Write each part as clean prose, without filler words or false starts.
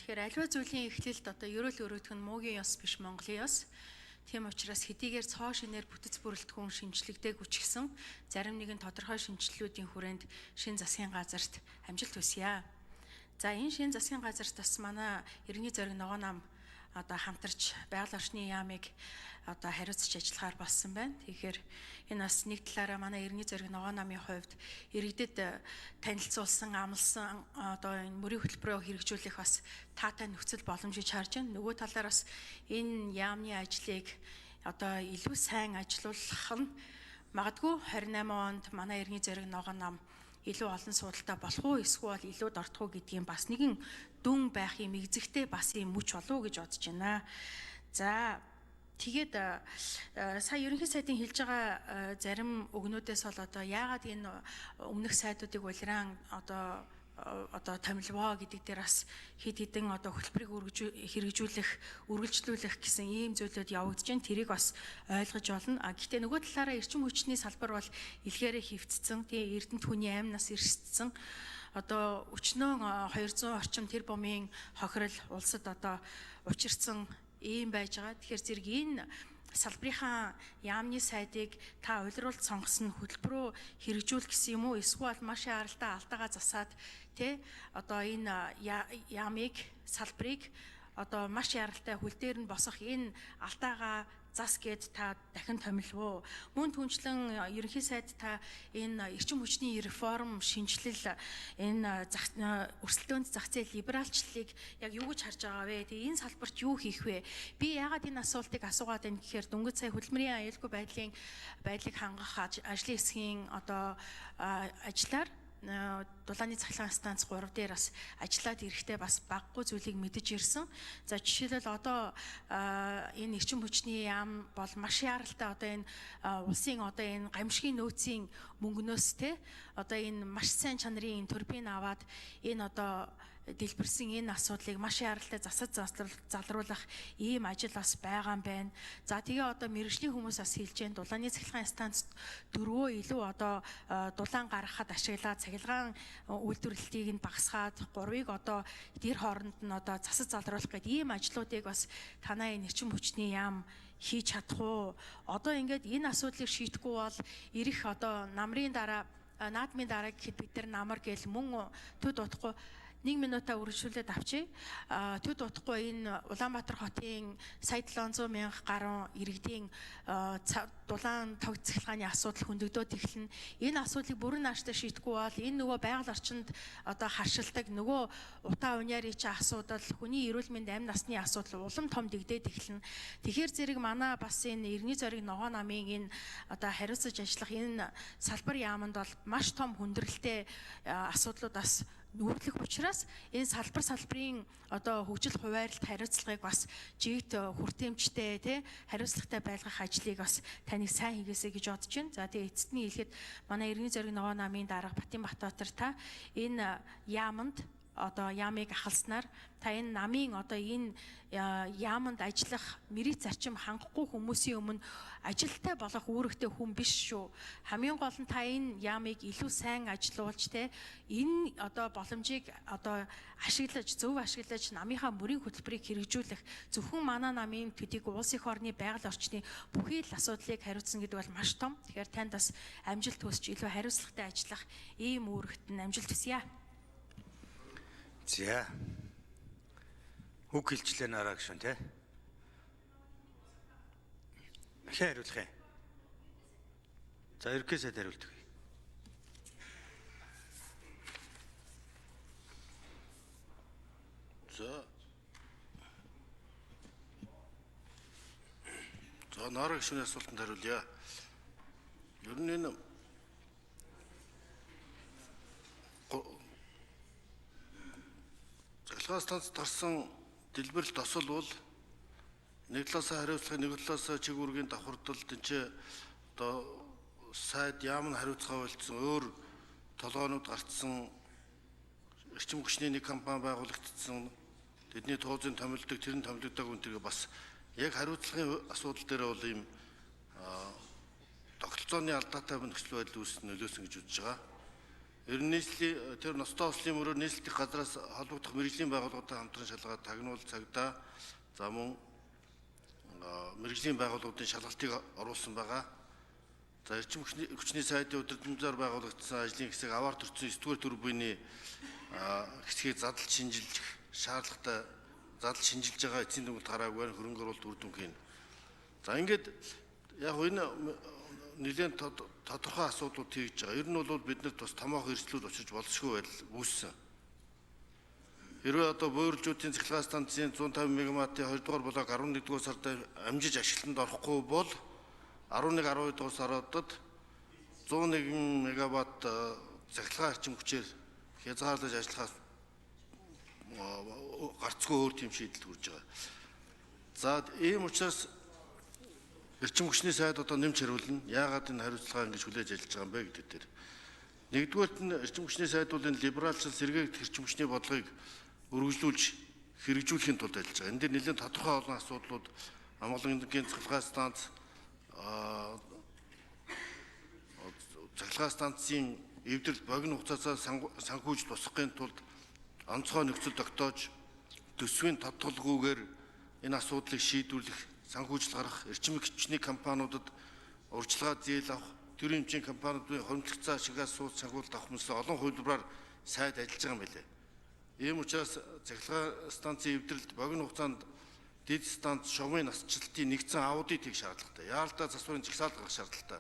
Тэгэхээр аливаа зүйлийн эхлэлд одоо ерөөл өрөөгдөх нь муугийн ёс биш Монголын ёс. Тийм учраас хэдийгээр цоо шинээр бүтэц бүрэлдэхүүн шинжлэгдээг үчгсэн зарим нэгэн тодорхой шинжилгүүдийн хүрээнд шин засгийн газарт амжилт хүсье. За энэ шин засгийн газарт бас манай Иргэний зориг ногоо нам одоо хамтарч байгаль орчны яамыг одоо хариуцж ажиллахаар болсон байна. Тэгэхээр энэ бас нэг талаараа манай Иргэний зориг ногоо намын хувьд иргэдэд танилцуулсан, амласан одоо энэ мөрийн хөтөлбөрөөр хэрэгжүүлэх бас таатай нөхцөл боломжийг харж байна. Нөгөө талаар бас энэ яамны ажлыг одоо илүү сайн ажилуулах нь магадгүй 28 онд манай Иргэний зориг ногоо нам илүү олон судалтай болох уу эсвэл илүү дордох уу гэдгийг бас нэгэн дүн байх юм эзэгтэй бас юм мөч болов уу гэж бодож байна. За тэгээд сая ерөнхий сайдын хэлж байгаа зарим өгнүүдээс бол одоо яагаад энэ өмнөх сайдуудыг улиран одоо томилвоо гэдэг дээр бас хэд хэдэн одоо хөтөлбөрийг хэрэгжүүлэх, үргэлжлүүлэх гэсэн ийм зүйлүүд явагдаж байна. Тэрийг бас ойлгож болно. Гэхдээ нөгөө талаараа эрчим хүчний салбар бол илгээрээ хөвцсөн. Тэгээ Эрдэнэт хүний амь нас эрсдсэн. Одоо өчнөө 200 орчим тэрбумын хохирол улсад одоо учирсан ийм байж байгаа. Тэгэхээр зэрэг энэ салбарынхаа яамны сайдыг та улируулж сонгосон хөтөлбөрөө хэрэгжүүлэх гэсэн юм уу? Эсвэл маш яралтай алдаагаа засаад одоо энэ яамыг салбарыг одоо маш яралтай хөл дээр нь босох энэ алдаагаа зас гээд та дахин томилвоо. Мөн түнчлэн ерөнхий сайд та энэ эрчим хүчний реформ, шинжилэл, энэ өрсөлдөөнт зах зээл либералчлалыг яг юу гэж харж байгаа вэ? Тэгээ энэ салбарт юу хийх вэ? Би яагаад энэ асуултыг асуугаад байна гэхээр дөнгөж сая хөдөлмөрийн аюулгүй байдлыг хангах ажлын хэсгийн одоо ажиллаар дулааны цахилгаан станц 3 дээр бас ажиллаад ирэхдээ бас баггүй зүйлийг мэдэж ирсэн. За жишээлбэл одоо энэ эрчим хүчний яам бол маш яралтай одоо энэ улсын одоо энэ гамшигын нөөцийн мөнгнөөс одоо энэ маш сайн чанарын турбин аваад энэ одоо дэлбэрсэн энэ асуудлыг маш яралтай засаж залруулах ийм ажил бас байгаа юм байна. За тэгээ одоо мэргэжлийн хүмүүс бас хэлж байна. Дулааны цахилгаан станцд 4 илүү одоо дулаан гаргахад ашиглаад цахилгаан үйлдвэрлэлтийг нь багасгаад 3-ыг одоо дэр хооронд нь одоо засаж залруулах гэдэг ийм ажлуудыг бас танай энэ эрчим хүчний яам хийж чадах уу? Одоо ингээд энэ асуудлыг шийдэхгүй бол ирэх одоо наадмын дараа гэхэд бид нар намар гээл мөн төд утахгүй 1 минутаа үргэлжлүүлээд авчи. Төд утахгүй энэ Улаанбаатар хотын сая 700 мянга гаруй иргэдийн дулаан тогт цахилгааны асуудал хөндөгдөөд эхэлнэ. Энэ асуудлыг бүрэн нааштай шийдэхгүй бол энэ нөгөө байгаль орчинд одоо харшилдаг нөгөө утаа униарын чи асуудал, хүний эрүүл мэнд амь насны асуудал улам том дэгдээд эхэлнэ. Тэгэхээр зэрэг манай бас энэ Иргэний зориг ногоо намын энэ одоо хариуцаж ажиллах энэ салбар яамд бол маш том хүндрэлтэй асуудлууд бас нүүрлэх учраас энэ салбарын одоо хөгжил хуваарлт хариуцлагыг бас жигт хүртээмжтэй хариуцлагатай байлгах ажлыг бас таныг сайн хийгээсэй гэж бодож байна. За тэгээ эцэст нь хэлэхэд манай Иргэний зориг ногоо намын дарга Батбаатар та энэ яамд одоо яамыг ахалснаар та энэ намын одоо энэ яамд ажиллах мэрийц зарчим хангахгүй хүмүүсийн өмнө ажилтай болох үүрэгтэй хүн биш шүү. Хамгийн гол нь та энэ яамыг илүү сайн ажилуулж энэ одоо боломжийг одоо зөв ашиглаж намынхаа мөрийн хөтөлбөрийг хэрэгжүүлэх зөвхөн манай намын төдийг улс их орны байгаль орчны бүхий л асуудлыг хариуцсан гэдэг бол маш том. Тэгэхээр танд бас амжилт хүсч илүү хариуцлагатай ажиллах ийм үүрэгт нь амжилт хүсье. За. Үг хэлчлээ нараа гүшүүн те. Хариулах юм. За ерөнхий сайд хариулдаг. За нараа гүшүүний асуултанд хариулъя. Ер нь энэ цахилгаан станцд гарсан дэлбэрэлт осол бол нэг талаасаа хариуцлага, нэг талаасаа чиг үүргийн давхардал тэнцээ одоо сайд яам нь хариуцлага болцсон өөр толгоонууд гарцсан эрчим хүчний нэг компани байгуулагдсан тэдний туузын томилдог тэр нь томилогддог үнтэйгээ бас яг хариуцлагын асуудал дээр бол ийм тогтолцооны алдаатай нөхцөл байдал үүснэ нөлөөсөн гэж үзэж байгаа. Ер нь нийслэлийн тэр ностой ослын мөрөөр нийслэлдэх газраас холбогдох мэрэгжлийн байгууллагатай хамтран шалгаад тагнуул цагдаа за мөн мэрэгжлийн байгууллагуудын шалгалтыг оруулсан байгаа. За эрчим хүчний сайдын удирдамжаар байгуулагдсан ажлын хэсэг аваар төрсөн 9-р төр буйны хэсгийг задлж шинжилж шаардлагатай задлж шинжилж байгаа эцсийн дүгнэлт гараагүй хөрөнгө оруулалт үр дүнгийн. За ингээд яг энэ нэлээд тодорхой асуудлууд хийж байгаа. Ер нь бол биднэрт бас томоохон эрсдлүүд учирч болзошгүй байдал үүссэн. Хэрвээ одоо буйрлжуудын цахилгаан станцын 150 мегаваттын 2 дугаар блок 11 дугаар сард амжиж ашиглалтанд орохгүй бол 11-12 дугаар саруудад 101 мегаватт цахилгаан эрчим хүчээр хязгаарлаж ажиллахаас гарцгүй өөр тийм шийдэл хүрж байгаа. За ийм учраас эрчим хүчний сайд одоо нэмж хариулна. Яагаад энэ хариуцлага ингэж хүлээж ажиллаж байгаа юм бэ гэдэг дээр. Нэгдүгээрт нь эрчим хүчний сайд бол энэ либералчил сэргээгдэх эрчим хүчний бодлогыг өргөжлүүлж хэрэгжүүлэхийн тулд ажиллаж байгаа. Энэ дээр нэлээд тодорхой олон асуудлууд амгалангийн цахилгаан станц цахилгаан станцын эвдэрэлт богино хугацаасаа санхүүж тусахын тулд онцгой нөхцөл тогтоож төсвийн тодтолгүйгээр энэ асуудлыг шийдвэрлэх санхүүжил гарах, эрчим хүчний компаниудад урьдчилгаа зээл авах, төрийн хэмжээний компаниудын хөрөнгөлөгцөө ашигаас сууд санхүүжилт авах мэт олон хувилбараар сайд ажиллаж байгаа юм билээ. Ийм учраас цахилгаан станцын эвдэрэлт богино хугацаанд дэд станц шовын насжилтын нэгдсэн аудит хийх шаардлагатай. Яаралтай засварын жагсаалт гаргах шаардлагатай.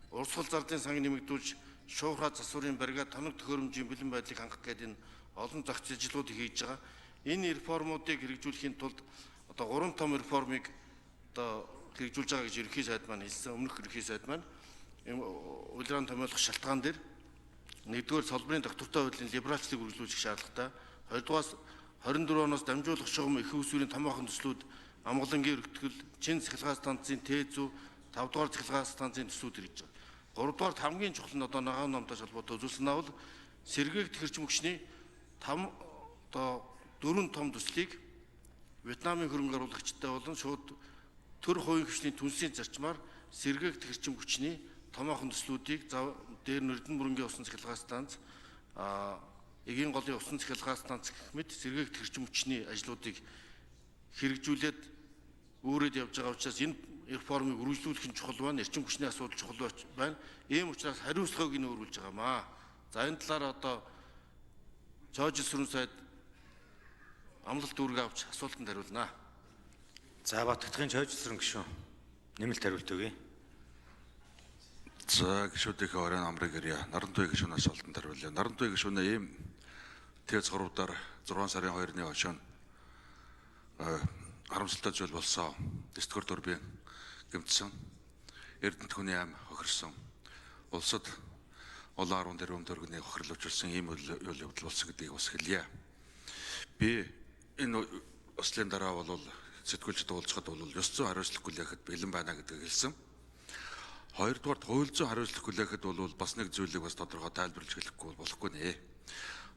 Урсгал зардын санг нэмэгдүүлж, шуурхай засварын барига тоног төхөөрөмжийн бэлэн байдлыг хангах гэдэг энэ олон зохиц ажлуудыг хийж байгаа. Энэ реформуудыг хэрэгжүүлэхийн тулд одоо 3 том реформыг одоо хэрэгжүүлж байгаа гэж ерөнхий сайд маань хэлсэн. Өмнөх ерөнхий сайд маань улиран томьёолох шалтгаан дээр нэгдүгээр салбарын доктортой байдлын либералчлыг үргэлжлүүлэх шаардлагатай. Хоёрдугаас 24 оноос дамжуулах шугам их усүрийн томоохон төслүүд амгалангийн өргөтгөл, чин цахилгаан станцын Т100, 5 дугаар цахилгаан станцын төслүүд хэрэгж байгаа. 3 дугаар хамгийн чухал нь одоо нагаан номтой холбоотой үзүүлсэн нь бол сэргээгдэх эрчим хүчний 4 том төслийг Вьетнамын хөрөнгө оруулагчтай болон шууд төр хувийн хүчний түнсийн зарчмаар сэргээгдэх эрчим хүчний томоохон төслүүдийг дээр нь Эрдэнэ бүрэнгийн усан цахилгаан станц, Эгийн голын усан цахилгаан станц гэх мэт сэргээгдэх эрчим хүчний ажлуудыг хэрэгжүүлээд өөрөд явж байгаа учраас энэ реформыг үргэлжлүүлэх нь чухал байна. Эрчим хүчний асуудал чухал байна. Ийм учраас хариуцлагыг нь өөрүүлж байгаамаа. За энэ талаар одоо Жорж Сүрэн сайд амлалт үүрэг авч асуултанд хариулнаа. За Батгтгийн Жорж Сүрэн гишүүн нэмэлт хариулт өгье. За гишүүдийнхээ оройн амрыг ирье. Нарантуй гишүүн асуултанд хариулъя. Нарантуй гишүүнээ ийм тэц гаруудаар 6 сарын 2-ны хойшоо харамсалтай зүйл болсон. 9-р дөрвийн гэмтсэн Эрдэнэт хүний ам хохирсон. Улсад олон 10 тэрбум төгрөгийн хохирол учруулсан ийм үйл явдал болсон гэдгийг бас хэлье. Би энэ ослын дараа бол сэтгүүлчд уулзахад бол ёс зүйн хариуцлага хүлээхэд бэлэн байна гэдгийг хэлсэн. Хоёрдугаар хууль зүйн хариуцлага хүлээхэд бол бас нэг зүйлийг бас тодорхой тайлбарлаж хэлэхгүй болохгүй нэ.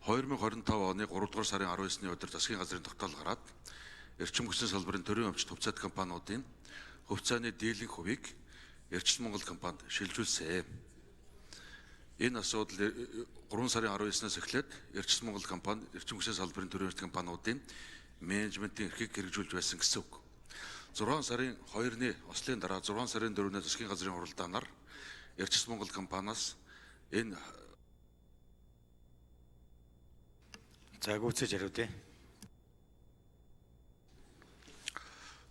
2025 оны 3 дугаар сарын 19-ны өдөр засгийн газрын тогтоол гараад эрчим хүчний салбарын төрийн өмчт хувьцаат компаниудын хувьцааны дийлэнх хувийг Эрчим Монгол компанид шилжүүлсэн. Энэ асуудал 3 сарын 19-наас эхлээд Эрчим Монгол компани эрчим хүчний салбарын төрийн өмчт компаниудын менежментийн эрхийг хэрэгжүүлж байсан гэсэн үг. 6 сарын 2-ны ослын дараа 6 сарын 4-ний засгийн газрын хуралдаанаар Эрчим Монгол компаниас энэ За гүйцэж хариулъя.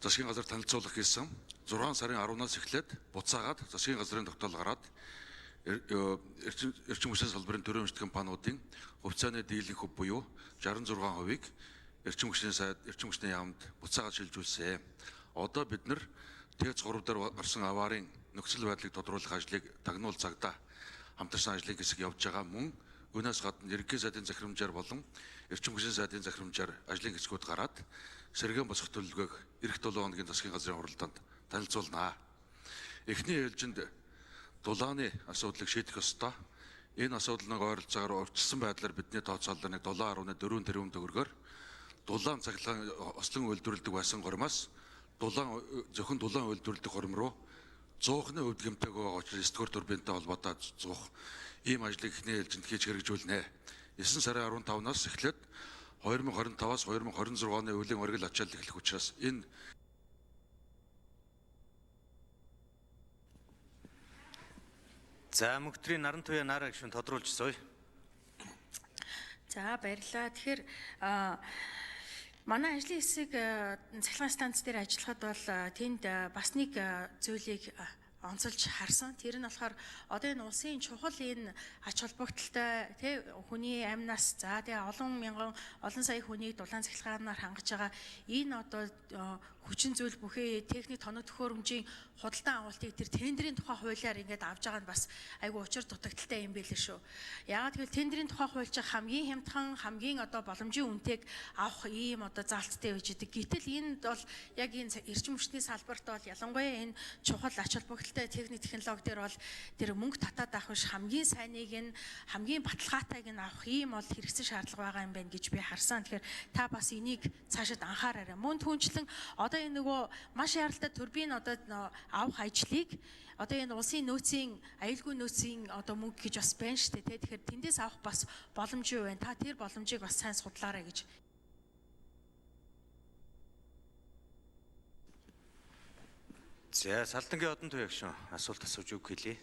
засгийн газар танилцуулга хийсэн 6 сарын 10-наас эхлээд буцаагаад засгийн газрын тогтоол гараад эрчим хүчний салбарын төрийн өмчт компаниудын хувьцааны дийлэнх хөв буюу 66%-ийг эрчим хүчний яамд буцаагаад шилжүүлсэн. Одоо бид нар ТЭЦ 3 дээр гарсан аваарын нөхцөл байдлыг тодруулах ажлыг тагнуул цагдаа хамтарсан ажлын хэсэг явж байгаа мөн өнөөс гадна ерөнхий сайдын захирамжаар болон эрчим хүчний сайдын захирамжаар ажлын хэсгүүд гараад сэргээн босгох төлөвлөгөөг эх 7 хоногийн засгийн газрын хуралдаанд танилцуулнаа. Эхний ээлжинд дулааны асуудлыг шийдэх ёстой. Энэ асуудлыг ойролцоогоор урьдчилсан байдлаар бидний тооцоолол нэг 7.4 тэрбум төгрөгөөр дулаан цахилгаан ослон үйлдвэрлэдэг байсан гормоос зөвхөн дулаан үйлдвэрлэдэг хором руу 100-ны хувьд гэмтэйг байгаа учраас 9 дугаар турбинтай холбоотой 100 ийм ажлыг эхний ээлжинд хийж хэрэгжүүлнэ. 9 сарын 15-наас эхлээд 2025-аас 2026 оны үеийн оргил ачаалал эхлэх учраас энэ За мөнгөтрийн наран туяа нараа гişүн тодруулж сууя. За баярлалаа. Тэгэхээр манай ажлын хэсэг цахилгаан станц дээр ажиллахад бол тэнд бас нэг зүйлийг онцолж харсан. Тэр нь болохоор одоо энэ улсын чухал энэ ач холбогдолтой тий хүний амнаас за тий олон мянган олон сая хүнийг дулаан цахилгаанаар хангаж байгаа энэ одоо хүчин зүйл бүхий техник тоног төхөөрөмжийн худалдан авалтыг тэр тендерийн тухай хуулиар ингээд авж байгаа нь бас айгүй учир дутагдaltaй юм байлээ шүү. Яагаад гэвэл тендерийн тухай хуульч хамгийн хямдхан хамгийн одоо боломжийн үнэтэйг авах ийм одоо заалттай байж идэг. Гэтэл энд бол яг энэ эрчим хүчний салбарт бол ялангуяа энэ чухал ач холбогдолтой техник технологи дээр бол тэр мөнгө татаад авах биш хамгийн сайныг нь хамгийн баталгаатайг нь авах ийм бол хэрэгцээ шаардлага байгаа юм байна гэж би харсан. Тэгэхээр та бас энийг цаашид анхаараарай. Мөн түүнчлэн одоо энэ нөгөө маш яралтай турбин одоо авах ажлыг одоо энэ улсын нөөцийн аюулгүй нөөцийн одоо мөнгө гэж бас байна шүү дээ. Тэгэхээр тэндээс авах бас боломжтой байна. Та тэр боломжийг бас сайн судлаарай гэж. За салдангийн одон туяа гişүн асуулт асууж үг хэлье.